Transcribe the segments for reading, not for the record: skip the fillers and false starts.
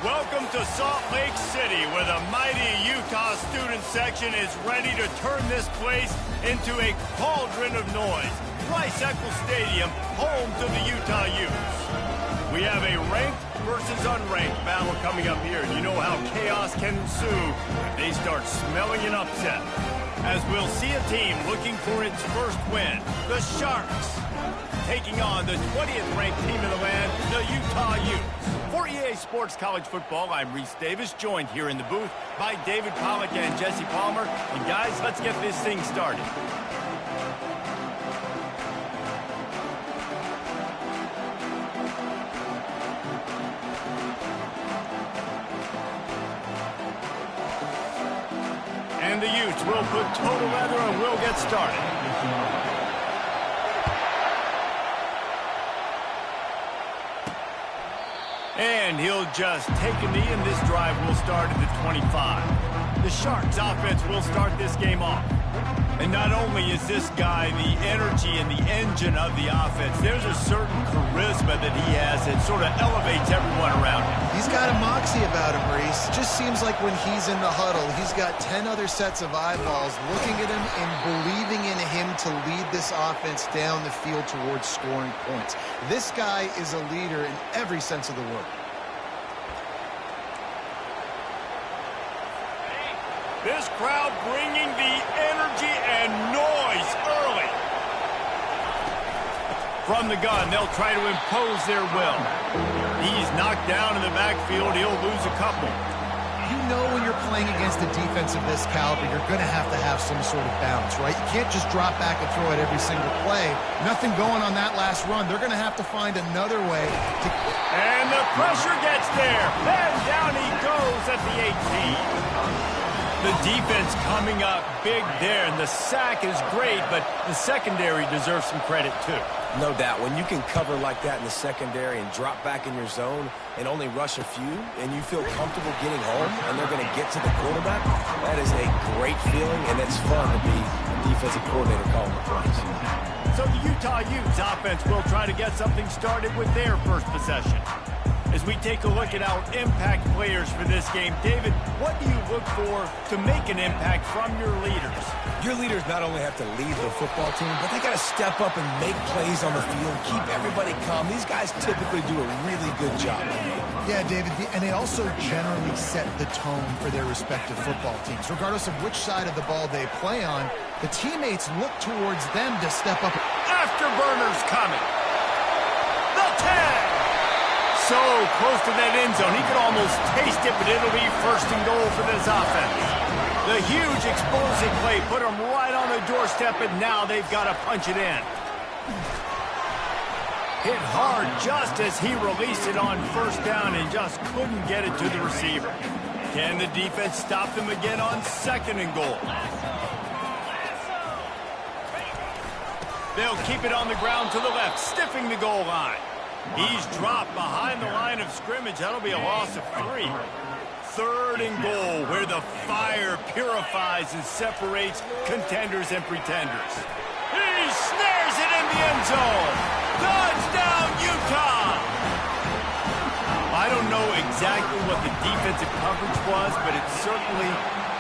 Welcome to Salt Lake City, where the mighty Utah student section is ready to turn this place into a cauldron of noise. Rice-Eccles Stadium, home to the Utah Utes. We have a ranked versus unranked battle coming up here, and you know how chaos can ensue if they start smelling an upset. As we'll see a team looking for its first win, the Sharks, taking on the 20th ranked team in the land, the Utah Utes. For EA Sports College Football, I'm Reese Davis, joined here in the booth by David Pollack and Jesse Palmer. And guys, let's get this thing started. And the Utes will put total leather and we'll get started. And he'll just take a knee, and this drive will start at the 25. The Sharks offense will start this game off. And not only is this guy the energy and the engine of the offense, there's a certain charisma that he has that sort of elevates everyone around him. He's got a moxie about him, Reese. Just seems like when he's in the huddle, he's got 10 other sets of eyeballs looking at him and believing in him to lead this offense down the field towards scoring points. This guy is a leader in every sense of the word. This crowd bringing the energy and noise early. From the gun, they'll try to impose their will. He's knocked down in the backfield. He'll lose a couple. You know when you're playing against a defense of this caliber, you're going to have some sort of balance, right? You can't just drop back and throw it every single play. Nothing going on that last run. They're going to have to find another way to... And the pressure gets there. And down he goes at the 18. The defense coming up big there, and the sack is great, but the secondary deserves some credit too. No doubt. When you can cover like that in the secondary and drop back in your zone and only rush a few, and you feel comfortable getting home, and they're going to get to the quarterback, that is a great feeling, and it's fun to be a defensive coordinator calling the plays. So the Utah Utes offense will try to get something started with their first possession. As we take a look at our impact players for this game, David, what do you look for to make an impact from your leaders? Your leaders not only have to lead the football team, but they got to step up and make plays on the field, keep everybody calm. These guys typically do a really good job. Yeah, David, and they also generally set the tone for their respective football teams. Regardless of which side of the ball they play on, the teammates look towards them to step up. Afterburners coming. The tag. So close to that end zone, he could almost taste it, but it'll be first and goal for this offense. The huge explosive play put him right on the doorstep, and now they've got to punch it in. Hit hard just as he released it on first down and just couldn't get it to the receiver. Can the defense stop them again on second and goal? They'll keep it on the ground to the left, stiffing the goal line. He's dropped behind the line of scrimmage. That'll be a loss of 3. Third and goal, where the fire purifies and separates contenders and pretenders. He snares it in the end zone. Touchdown, Utah! I don't know exactly what the defensive coverage was, but it certainly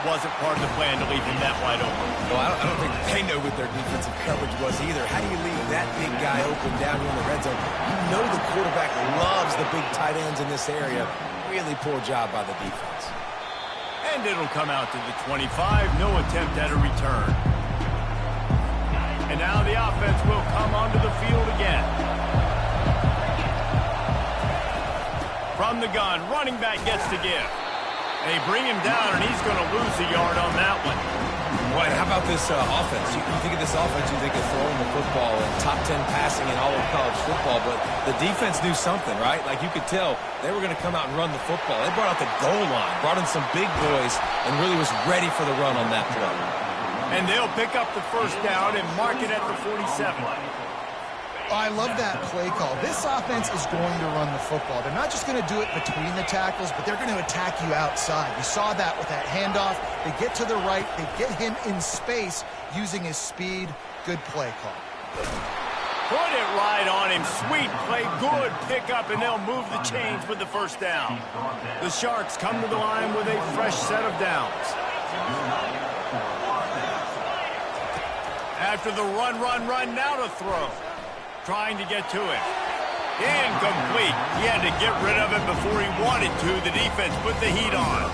wasn't part of the plan to leave him that wide open. Well, I don't think they know what their defensive coverage was either. How do you leave that big guy open down here in the red zone? You know the quarterback loves the big tight ends in this area. Really poor job by the defense. And it'll come out to the 25. No attempt at a return. And now the offense will come onto the field again. From the gun, running back gets to give. They bring him down, and he's going to lose a yard on that one. Well, how about this offense? You think of this offense, you think of throwing the football and top 10 passing in all of college football, but the defense knew something, right? Like you could tell they were going to come out and run the football. They brought out the goal line, brought in some big boys, and really was ready for the run on that play. And they'll pick up the first down and mark it at the 47. Oh, I love that play call. This offense is going to run the football. They're not just going to do it between the tackles, but they're going to attack you outside. You saw that with that handoff. They get to the right. They get him in space using his speed. Good play call. Put it right on him. Sweet play, good pickup, and they'll move the chains with the first down. The Sharks come to the line with a fresh set of downs. After the run, now to throw. Trying to get to it. Incomplete. He had to get rid of it before he wanted to. The defense put the heat on.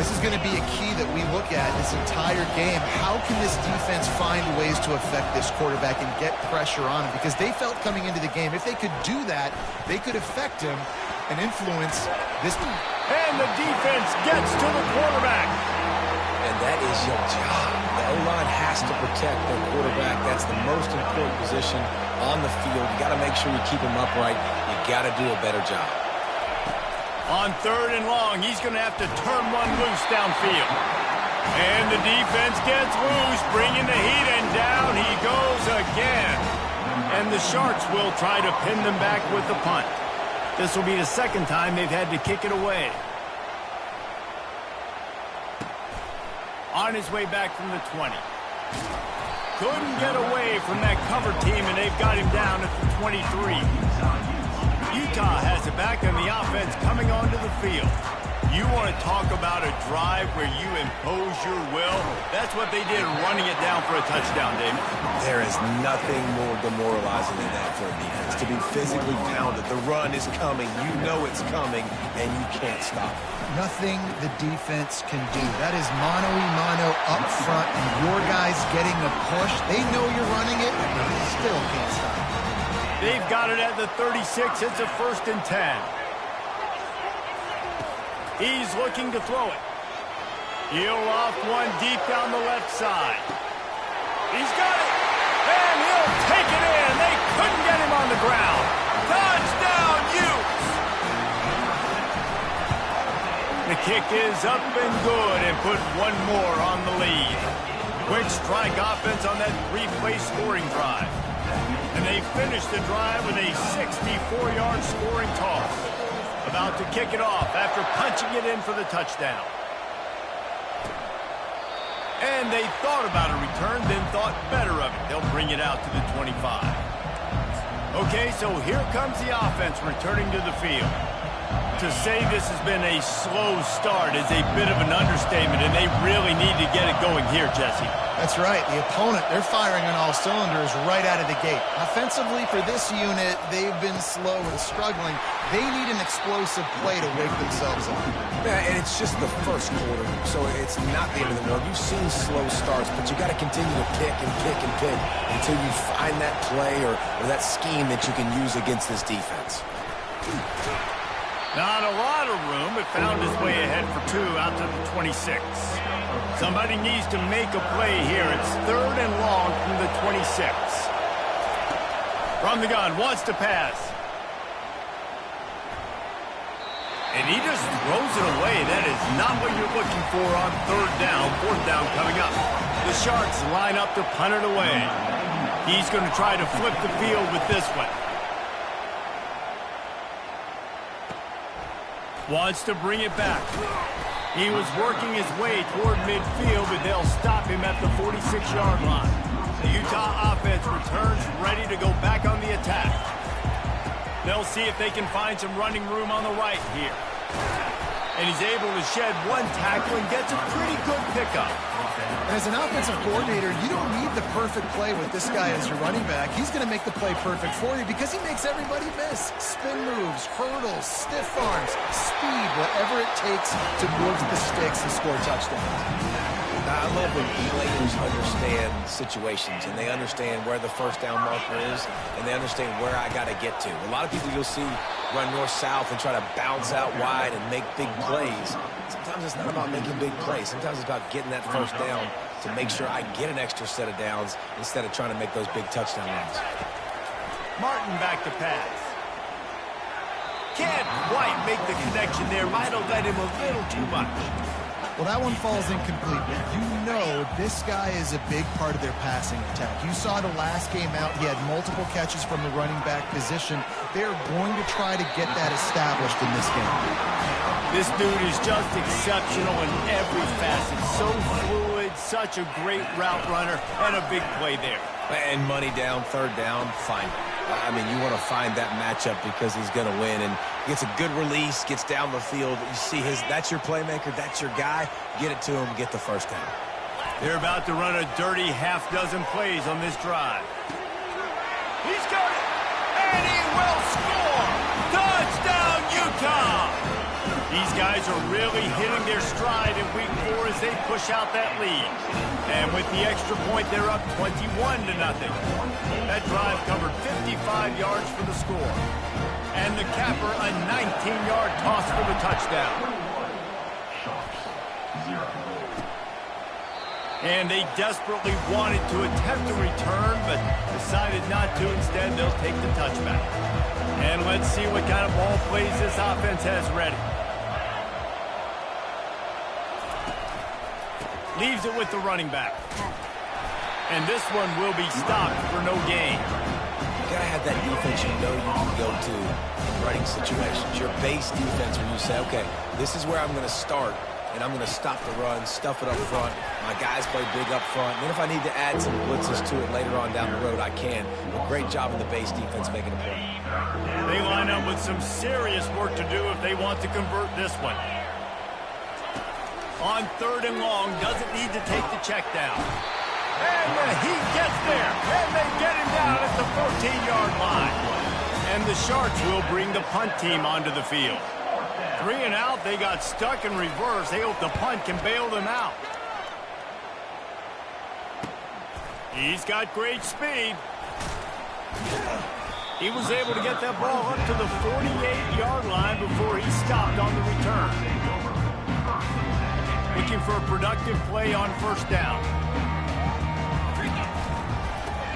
This is going to be a key that we look at this entire game. How can this defense find ways to affect this quarterback and get pressure on him? Because they felt coming into the game, if they could do that, they could affect him and influence this. And the defense gets to the quarterback. And that is your job. The O-line has to protect their quarterback. That's the most important position on the field. You got to make sure you keep him upright. You got to do a better job. On 3rd and long, he's going to have to turn one loose downfield. And the defense gets loose, bringing the heat, and down he goes again. And the Sharks will try to pin them back with the punt. This will be the second time they've had to kick it away. On his way back from the 20. Couldn't get away from that cover team, and they've got him down at the 23. Utah has it back on the offense coming onto the field. You want to talk about a drive where you impose your will? That's what they did, running it down for a touchdown, David. There is nothing more demoralizing than that for a defense. To be physically pounded. The run is coming. You know it's coming, and you can't stop it. Nothing the defense can do. That is mano-a-mano up front, and your guys getting a push. They know you're running it, and they still can't stop it. They've got it at the 36. It's a 1st and 10. He's looking to throw it. He'll off one deep down the left side. He's got it. And he'll take it in. They couldn't get him on the ground. Touchdown, Utes! The kick is up and good and put one more on the lead. Quick strike offense on that 3-play scoring drive. And they finished the drive with a 64-yard scoring toss. About to kick it off after punching it in for the touchdown. And they thought about a return, then thought better of it. They'll bring it out to the 25. Okay, so here comes the offense returning to the field. To say this has been a slow start is a bit of an understatement, and they really need to get it going here, Jesse. That's right. The opponent, they're firing on all cylinders right out of the gate. Offensively, for this unit, they've been slow and struggling. They need an explosive play to wake themselves up. Yeah, and it's just the first quarter, so it's not the end of the world. You've seen slow starts, but you got to continue to pick and pick and pick until you find that play or that scheme that you can use against this defense. Not a lot of room, but found his way ahead for 2 out to the 26. Somebody needs to make a play here. It's 3rd and long from the 26. From the gun, wants to pass. And he just throws it away. That is not what you're looking for on 3rd down. 4th down coming up. The Sharks line up to punt it away. He's going to try to flip the field with this one. Wants to bring it back. He was working his way toward midfield, but they'll stop him at the 46-yard line. The Utah offense returns ready to go back on the attack. They'll see if they can find some running room on the right here. And he's able to shed one tackle and gets a pretty good pickup. And as an offensive coordinator, you don't need the perfect play with this guy as your running back. He's going to make the play perfect for you because he makes everybody miss. Spin moves, hurdles, stiff arms, speed, whatever it takes to move the sticks and score touchdowns. I love when players understand situations and they understand where the first down marker is and they understand where I got to get to. A lot of people you'll see run north-south and try to bounce out wide and make big plays. Sometimes it's not about making big plays. Sometimes it's about getting that first down to make sure I get an extra set of downs instead of trying to make those big touchdown runs. Martin back to pass. Can't quite make the connection there. Might have led him a little too much. Well, that one falls incomplete, but you know this guy is a big part of their passing attack. You saw the last game out, he had multiple catches from the running back position. They're going to try to get that established in this game. This dude is just exceptional in every facet. So fluid, is such a great route runner and a big play there. And money down, third down, fine. I mean, you want to find that matchup because he's going to win. And gets a good release, gets down the field. You see that's your playmaker, that's your guy. Get it to him, get the first down. They're about to run a dirty half-dozen plays on this drive. He's got it, and he will score! Touchdown, Utah! These guys are really hitting their stride in week 4 as they push out that lead. And with the extra point, they're up 21-0. That drive covered 55 yards for the score. And the capper, a 19-yard toss for the touchdown. And they desperately wanted to attempt a return, but decided not to. Instead, they'll take the touchback. And let's see what kind of ball plays this offense has ready. Leaves it with the running back. And this one will be stopped for no gain. You gotta have that defense you know you can go to in running situations. Your base defense where you say, okay, this is where I'm going to start, and I'm going to stop the run, stuff it up front. My guys play big up front. And then if I need to add some blitzes to it later on down the road, I can. But great job in the base defense making a play. They line up with some serious work to do if they want to convert this one. On 3rd and long, doesn't need to take the check down. And he gets there, and they get him down at the 14-yard line. And the Sharks will bring the punt team onto the field. 3 and out, they got stuck in reverse. They hope the punt can bail them out. He's got great speed. He was able to get that ball up to the 48-yard line before he stopped on the return. Looking for a productive play on 1st down.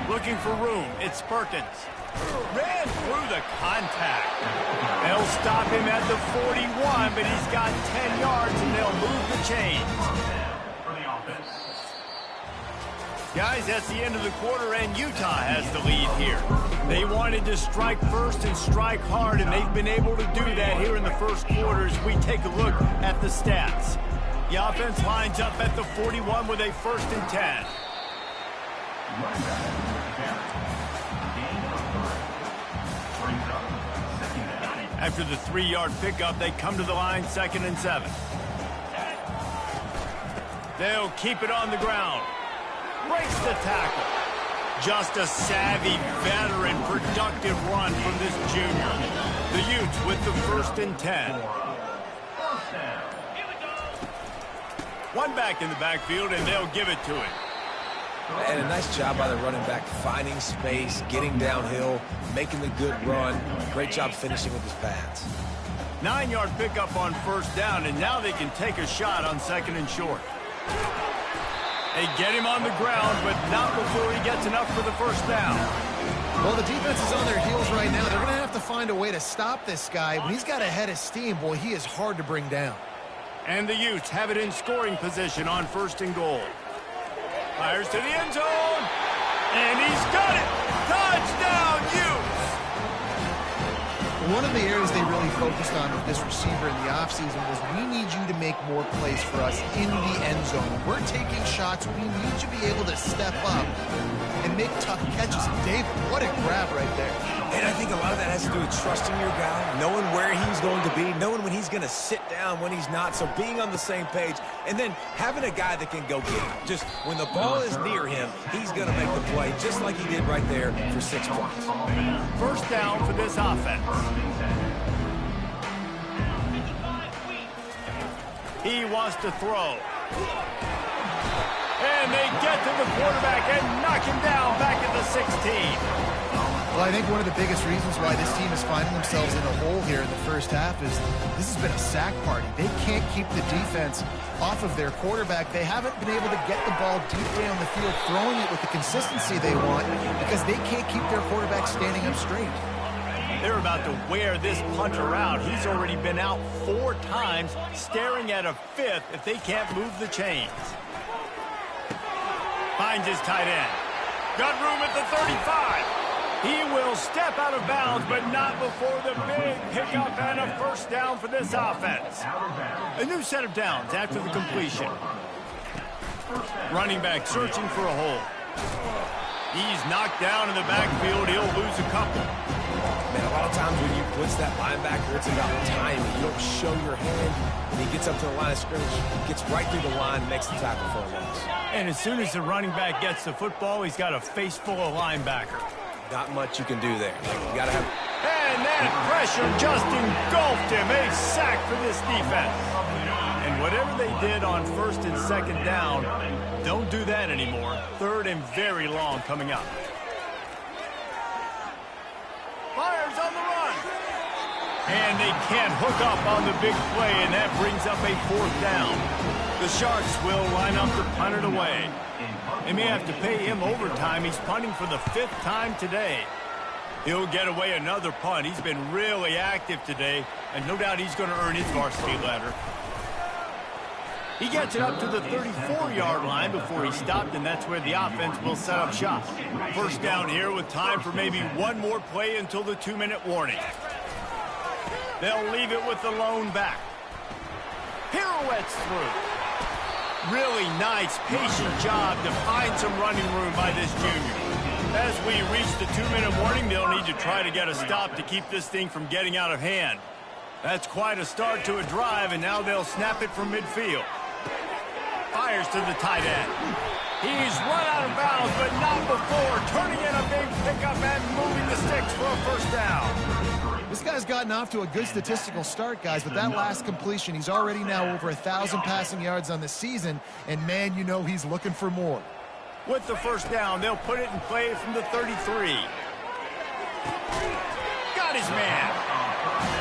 Looking for room. It's Perkins. Ran through the contact. They'll stop him at the 41, but he's got 10 yards, and they'll move the chains. Guys, that's the end of the quarter, and Utah has the lead here. They wanted to strike first and strike hard, and they've been able to do that here in the first quarter as we take a look at the stats. The offense lines up at the 41 with a 1st and 10. After the 3-yard pickup, they come to the line 2nd and 7. They'll keep it on the ground. Breaks the tackle. Just a savvy, veteran, productive run from this junior. The Utes with the 1st and 10. One back in the backfield, and they'll give it to him. And a nice job by the running back, finding space, getting downhill, making the good run. Great job finishing with his pads. 9-yard pickup on 1st down, and now they can take a shot on 2nd and short. They get him on the ground, but not before he gets enough for the 1st down. Well, the defense is on their heels right now. They're going to have to find a way to stop this guy. When he's got a head of steam, boy, he is hard to bring down. And the Utes have it in scoring position on 1st and goal. Fires to the end zone, and he's got it! Touchdown, Utes! One of the areas they really focused on with this receiver in the offseason was we need you to make more plays for us in the end zone. When we're taking shots, we need you to be able to step up and make tough catches. And David, what a grab right there. And I think a lot of that has to do with trusting your guy, knowing where he's going to be, knowing when he's going to sit down, when he's not, so being on the same page, and then having a guy that can go get him. Just when the ball is near him, he's going to make the play, just like he did right there for 6 points. 1st down for this offense. He wants to throw. And they get to the quarterback and knock him down back at the 16. Well, I think one of the biggest reasons why this team is finding themselves in a hole here in the first half is this has been a sack party. They can't keep the defense off of their quarterback. They haven't been able to get the ball deep down the field, throwing it with the consistency they want because they can't keep their quarterback standing up straight. They're about to wear this punter out. He's already been out 4 times, staring at a 5th if they can't move the chains. Finds his tight end. Got room at the 35. He will step out of bounds, but not before the big pickup and a 1st down for this offense. A new set of downs after the completion. Running back searching for a hole. He's knocked down in the backfield. He'll lose a couple. Man, a lot of times when you blitz that linebacker, it's about timing. You don't show your hand. When he gets up to the line of scrimmage, gets right through the line, makes the tackle for a loss. And as soon as the running back gets the football, he's got a face full of linebacker. Not much you can do there. You got to have... And that pressure just engulfed him. A sack for this defense. And whatever they did on first and second down, don't do that anymore. Third and very long coming up. Fires on the run. And they can't hook up on the big play, and that brings up a fourth down. The Sharks will line up to punt it away. They may have to pay him overtime. He's punting for the 5th time today. He'll get away another punt. He's been really active today, and no doubt he's going to earn his varsity letter. He gets it up to the 34-yard line before he stopped, and that's where the offense will set up shop. First down here with time for maybe one more play until the 2-minute warning. They'll leave it with the lone back. Pirouettes through. Really nice, patient job to find some running room by this junior. As we reach the 2-minute warning, they'll need to try to get a stop to keep this thing from getting out of hand. That's quite a start to a drive, and now they'll snap it from midfield. Fires to the tight end. He's run out of bounds, but not before turning in a big pickup and moving the sticks for a first down. This guy's gotten off to a good statistical start, guys, but that last completion, he's already now over 1,000 passing yards on the season, and man, you know he's looking for more. With the first down, they'll put it in play from the 33. Got his man.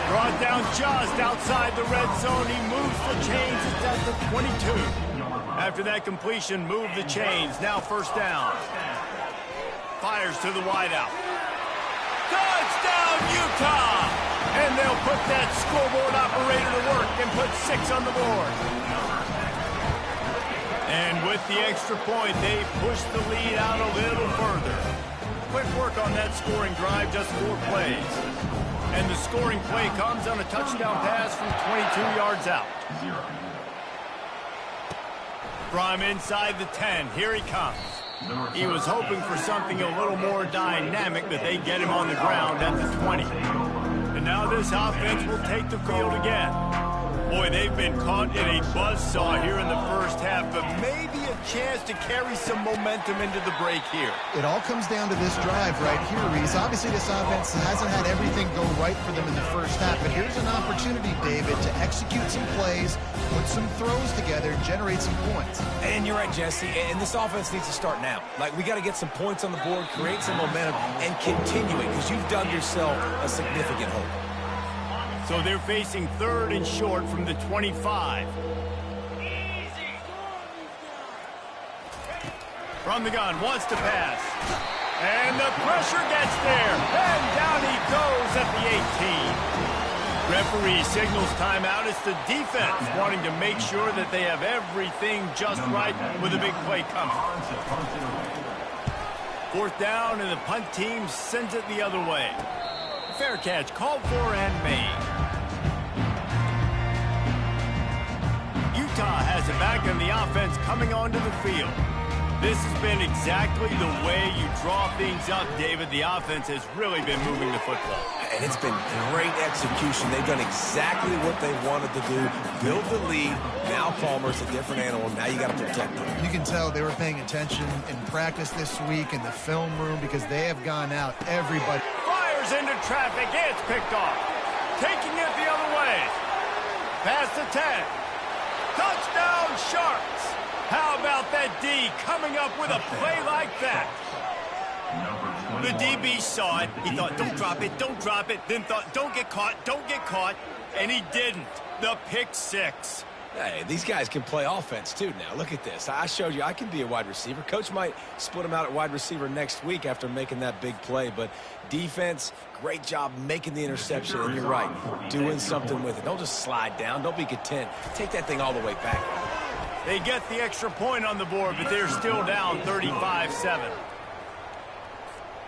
Brought down just outside the red zone. He moves the chains. It's at the 22. After that completion, move the chains. Now first down. Fires to the wideout. Touchdown, Utah! And they'll put that scoreboard operator to work and put 6 on the board. And with the extra point, they push the lead out a little further. Quick work on that scoring drive, just 4 plays. And the scoring play comes on a touchdown pass from 22 yards out. From inside the 10, here he comes. He was hoping for something a little more dynamic, but they get him on the ground at the 20. And now this offense will take the field again. Boy, they've been caught in a buzzsaw here in the first half, but maybe a chance to carry some momentum into the break here. It all comes down to this drive right here, Reese. Obviously, this offense hasn't had everything go right for them in the first half, but here's an opportunity, David, to execute some plays, put some throws together, and generate some points. And you're right, Jesse, and this offense needs to start now. Like, we got to get some points on the board, create some momentum, and continue it, because you've dug yourself a significant hole. So they're facing third and short from the 25. From the gun, wants to pass. And the pressure gets there. And down he goes at the 18. Referee signals timeout. It's the defense wanting to make sure that they have everything just right with a big play coming. Fourth down, and the punt team sends it the other way. Fair catch, called for and made. Utah has it back, and the offense coming onto the field. This has been exactly the way you draw things up, David. The offense has really been moving the football. And it's been great execution. They've done exactly what they wanted to do. Build the lead. Now Palmer's a different animal. Now you got to protect them. You can tell they were paying attention in practice this week in the film room because they have gone out. Everybody fires into traffic. It's picked off. Taking it the other way. Past the 10. Touchdown, Sharks. How about that D coming up with a play like that? The DB saw it. He thought, don't drop it, don't drop it. Then thought, don't get caught. And he didn't. The pick 6. Hey, these guys can play offense, too, now. Look at this. I showed you I can be a wide receiver. Coach might split him out at wide receiver next week after making that big play. But defense, great job making the interception. And you're right, doing something with it. Don't just slide down. Don't be content. Take that thing all the way back. They get the extra point on the board, but they're still down 35-7.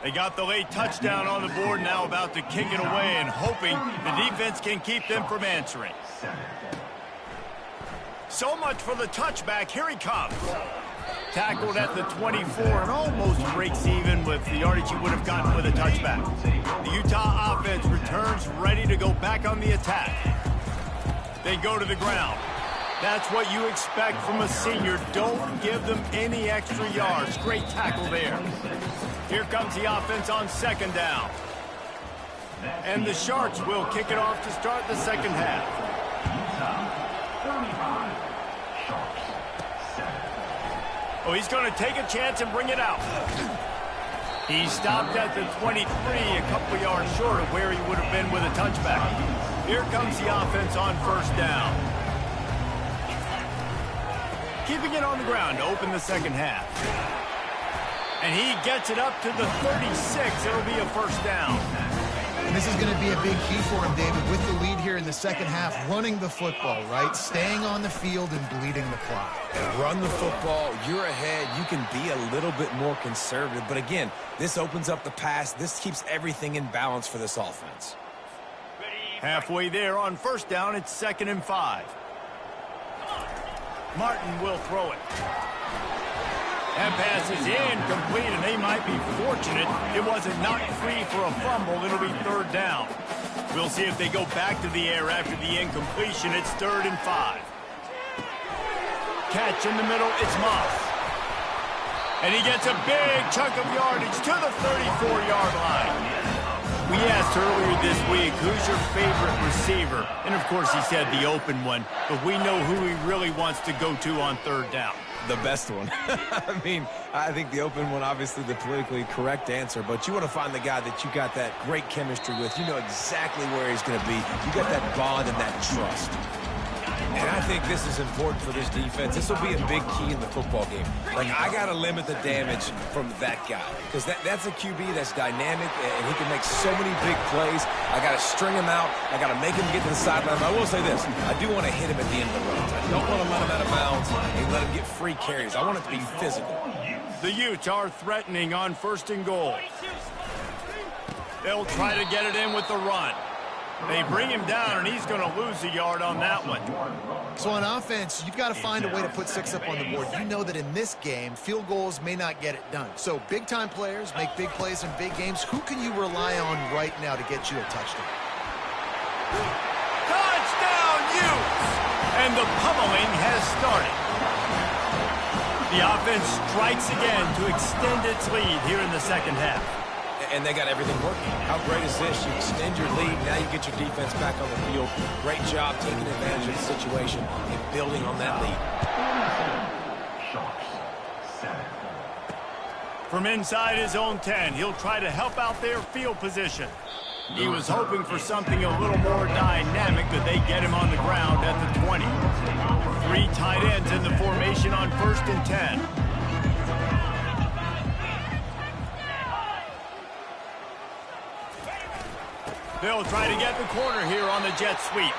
They got the late touchdown on the board, now about to kick it away and hoping the defense can keep them from answering. So much for the touchback. Here he comes. Tackled at the 24 and almost breaks even with the yardage he would have gotten with a touchback. The Utah offense returns ready to go back on the attack. They go to the ground. That's what you expect from a senior. Don't give them any extra yards. Great tackle there. Here comes the offense on second down. And the Sharks will kick it off to start the second half. Oh, he's going to take a chance and bring it out. He stopped at the 23, a couple yards short of where he would have been with a touchback. Here comes the offense on first down. Keeping it on the ground to open the second half. And he gets it up to the 36. It'll be a first down. And this is going to be a big key for him, David, with the lead here in the second half, running the football, right? Staying on the field and bleeding the clock. And run the football, you're ahead, you can be a little bit more conservative. But again, this opens up the pass. This keeps everything in balance for this offense. Halfway there on first down, it's 2nd and 5. Martin will throw it. That pass is incomplete, and they might be fortunate it wasn't knocked free for a fumble. It'll be 3rd down. We'll see if they go back to the air after the incompletion. It's 3rd and 5. Catch in the middle, it's Moss. And he gets a big chunk of yardage to the 34-yard line. We asked earlier this week, who's your favorite receiver? And, of course, he said the open one, but we know who he really wants to go to on 3rd down. The best one. I mean, I think the open one, obviously the politically correct answer, but you want to find the guy that you got that great chemistry with. You know exactly where he's going to be. You got that bond and that trust. And I think this is important for this defense. This will be a big key in the football game. Like, I got to limit the damage from that guy because that's a QB that's dynamic, and he can make so many big plays. I got to string him out. I got to make him get to the sideline. I will say this. I do want to hit him at the end of the runs. I don't want to let him out of bounds and let him get free carries. I want it to be physical. The Utes are threatening on 1st and goal. They'll try to get it in with the run. They bring him down, and he's going to lose a yard on that one. So on offense, you've got to find a way to put 6 up on the board. You know that in this game, field goals may not get it done. So big-time players make big plays in big games. Who can you rely on right now to get you a touchdown? Touchdown, Utes! And the pummeling has started. The offense strikes again to extend its lead here in the second half. And they got everything working. How great is this? You extend your lead. Now you get your defense back on the field. Great job taking advantage of the situation and building on that lead. From inside his own 10, he'll try to help out their field position. He was hoping for something a little more dynamic, but they get him on the ground at the 20. 3 tight ends in the formation on 1st and 10. They'll try to get the corner here on the jet sweep.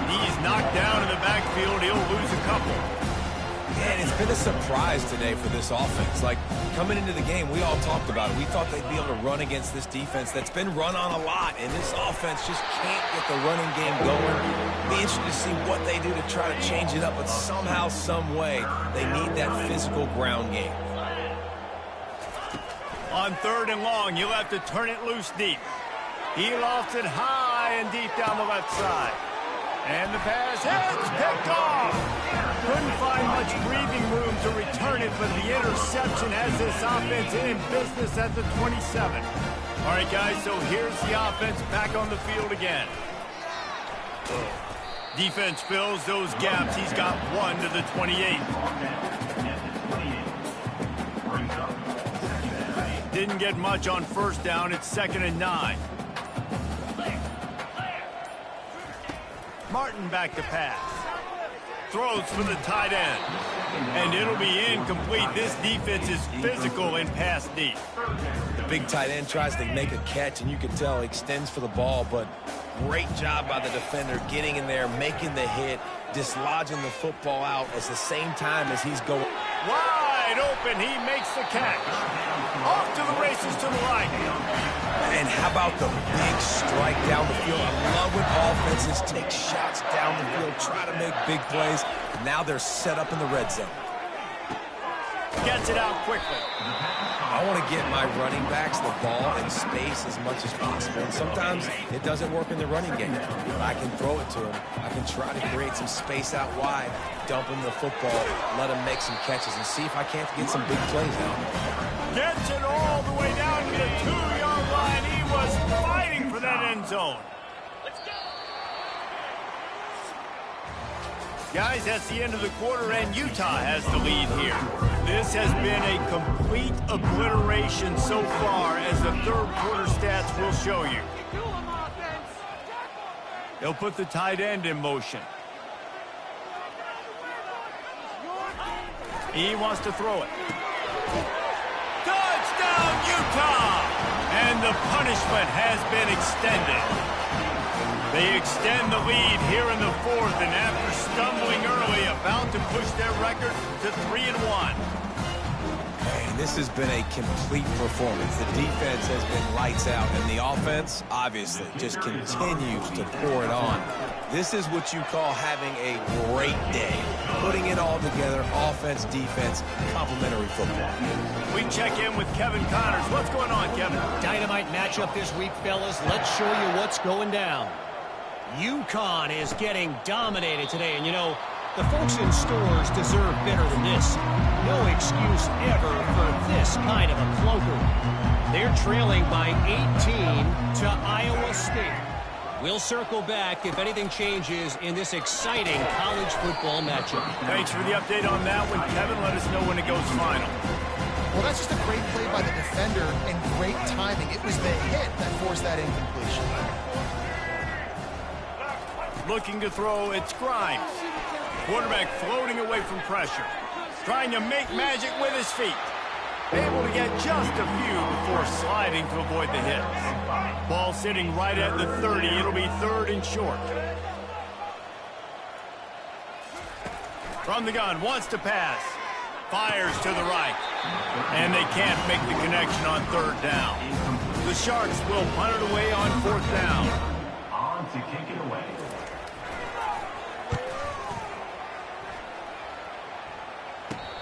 He's knocked down in the backfield. He'll lose a couple. Man, it's been a surprise today for this offense. Like, coming into the game, we all talked about it. We thought they'd be able to run against this defense that's been run on a lot, and this offense just can't get the running game going. Be interested to see what they do to try to change it up, but somehow, some way, they need that physical ground game. On 3rd and long, he'll have to turn it loose deep. He lofts it high and deep down the left side. And the pass hits, picked off. Couldn't find much breathing room to return it, but the interception has this offense in business at the 27. All right, guys, so here's the offense back on the field again. Defense fills those gaps. He's got 1 to the 28. Didn't get much on 1st down. It's 2nd and 9. Martin back to pass. Throws for the tight end. And it'll be incomplete. This defense is physical in pass deep. The big tight end tries to make a catch, and you can tell he extends for the ball, but great job by the defender getting in there, making the hit, dislodging the football out at the same time as he's going. Wide open, he makes the catch. Off to the races to the right. And how about the big strike down the field? I love when offenses take shots down the field, try to make big plays. Now they're set up in the red zone. Gets it out quickly. I want to get my running backs the ball in space as much as possible. And sometimes it doesn't work in the running game. But I can throw it to him. I can try to create some space out wide, dump him the football, let him make some catches, and see if I can't get some big plays out. Gets it all the way down to the 2-yard line. He was fighting for that end zone. Guys, that's the end of the quarter, and Utah has the lead here. This has been a complete obliteration so far, as the third quarter stats will show you. They'll put the tight end in motion. He wants to throw it. Touchdown, Utah! And the punishment has been extended. They extend the lead here in the fourth, and after stumbling early, about to push their record to 3-1. And this has been a complete performance. The defense has been lights out, and the offense, obviously, just continues to pour it on. This is what you call having a great day. Putting it all together, offense, defense, complementary football. We check in with Kevin Connors. What's going on, Kevin? Dynamite matchup this week, fellas. Let's show you what's going down. UConn is getting dominated today, and you know, the folks in stores deserve better than this. No excuse ever for this kind of a clunker. They're trailing by 18 to Iowa State. We'll circle back if anything changes in this exciting college football matchup. Thanks for the update on that one, Kevin. Let us know when it goes final. Well, that's just a great play by the defender and great timing. It was the hit that forced that incompletion. Looking to throw, it's Grimes. Quarterback floating away from pressure. Trying to make magic with his feet. Able to get just a few before sliding to avoid the hits. Ball sitting right at the 30. It'll be third and short. From the gun, wants to pass. Fires to the right. And they can't make the connection on third down. The Sharks will punt it away on fourth down. On to kick it away.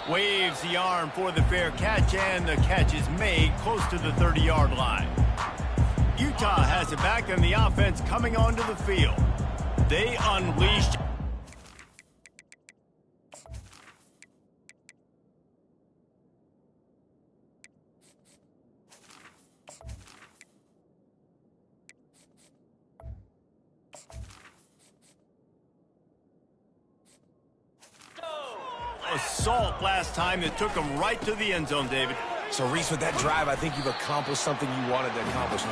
Waves the arm for the fair catch, and the catch is made close to the 30-yard line. Utah has it back, and the offense coming onto the field. They unleashed. Assault last time that took them right to the end zone, David. So, Reese, with that drive, I think you've accomplished something you wanted to accomplish.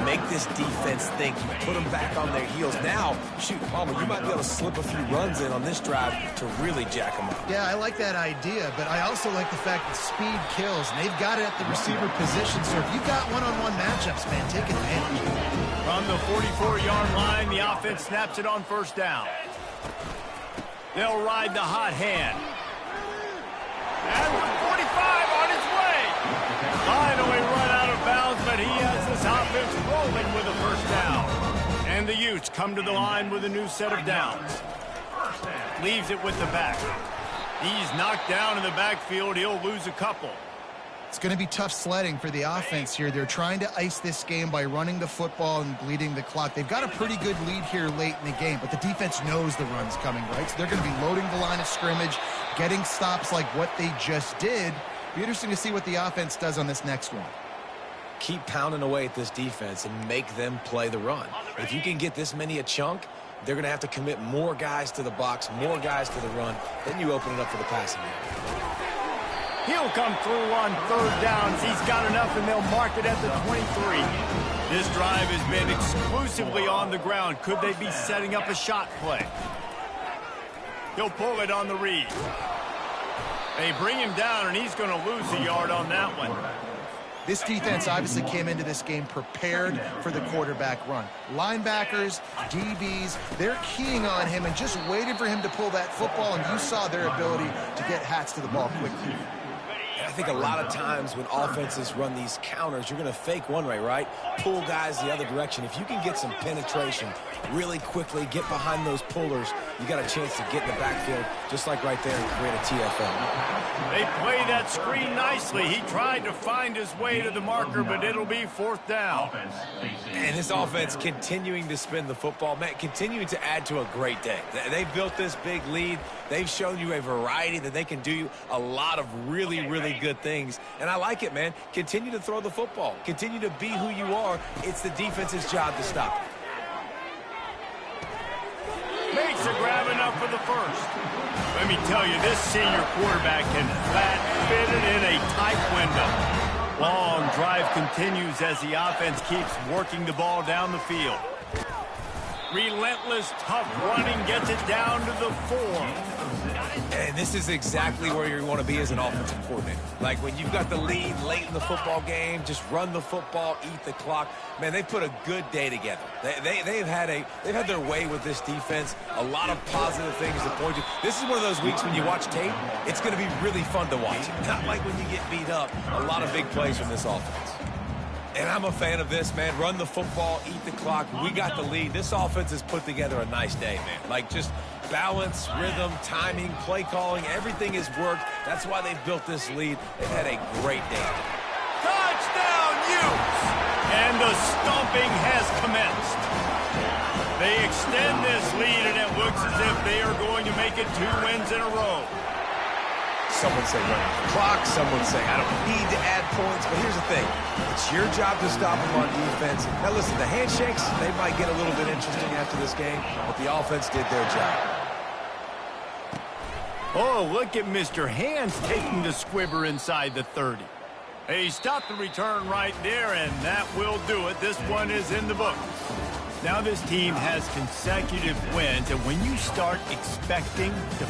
Make this defense think. You put them back on their heels. Now, shoot, Palmer, you might be able to slip a few runs in on this drive to really jack them up. Yeah, I like that idea, but I also like the fact that speed kills, and they've got it at the receiver position. So if you've got one-on-one matchups, man, take advantage. From the 44-yard line, the offense snaps it on first down. They'll ride the hot hand. And with 45 on his way. Finally run out of bounds, but he has this offense rolling with a first down. And the Utes come to the line with a new set of downs. Leaves it with the back. He's knocked down in the backfield. He'll lose a couple. It's going to be tough sledding for the offense here. They're trying to ice this game by running the football and bleeding the clock. They've got a pretty good lead here late in the game, but the defense knows the run's coming, right? So they're going to be loading the line of scrimmage, getting stops like what they just did. Be interesting to see what the offense does on this next one. Keep pounding away at this defense and make them play the run. If you can get this many a chunk, they're going to have to commit more guys to the box, more guys to the run. Then you open it up for the passing game. He'll come through on third downs. He's got enough, and they'll mark it at the 23. This drive has been exclusively on the ground. Could they be setting up a shot play? He'll pull it on the read. They bring him down, and he's going to lose a yard on that one. This defense obviously came into this game prepared for the quarterback run. Linebackers, DBs, they're keying on him and just waited for him to pull that football, and you saw their ability to get hats to the ball quickly. I think a lot of times when offenses run these counters, you're going to fake one way, right? Pull guys the other direction. If you can get some penetration really quickly, get behind those pullers, you got a chance to get in the backfield just like right there and create a TFL. They play that screen nicely. He tried to find his way to the marker, but it'll be 4th down. And this offense continuing to spin the football, man, continuing to add to a great day. They've built this big lead. They've shown you a variety that they can do a lot of really, really good things. And I like it, man. Continue to throw the football. Continue to be who you are. It's the defense's job to stop it. Makes a grab enough for the first. Let me tell you, this senior quarterback can flat fit it in a tight window. Long drive continues as the offense keeps working the ball down the field. Relentless, tough running gets it down to the 4. And this is exactly where you want to be as an offensive coordinator. Like when you've got the lead late in the football game, just run the football, eat the clock. Man, they put a good day together. They've had their way with this defense. A lot of positive things to point to. This is one of those weeks when you watch tape, it's going to be really fun to watch. Not like when you get beat up. A lot of big plays from this offense. And I'm a fan of this, man. Run the football, eat the clock. We got the lead. This offense has put together a nice day, man. Like just balance, rhythm, timing, play calling, everything has worked. That's why they've built this lead. They've had a great day. Touchdown, Utes! And the stomping has commenced. They extend this lead, and it looks as if they are going to make it 2 wins in a row. Some would say running the clock. Some would say I don't need to add points. But here's the thing. It's your job to stop them on defense. Now, listen, the handshakes, they might get a little bit interesting after this game, but the offense did their job. Oh, look at Mr. Hands taking the squibber inside the 30. He stopped the return right there, and that will do it. This one is in the book. Now this team has consecutive wins, and when you start expecting to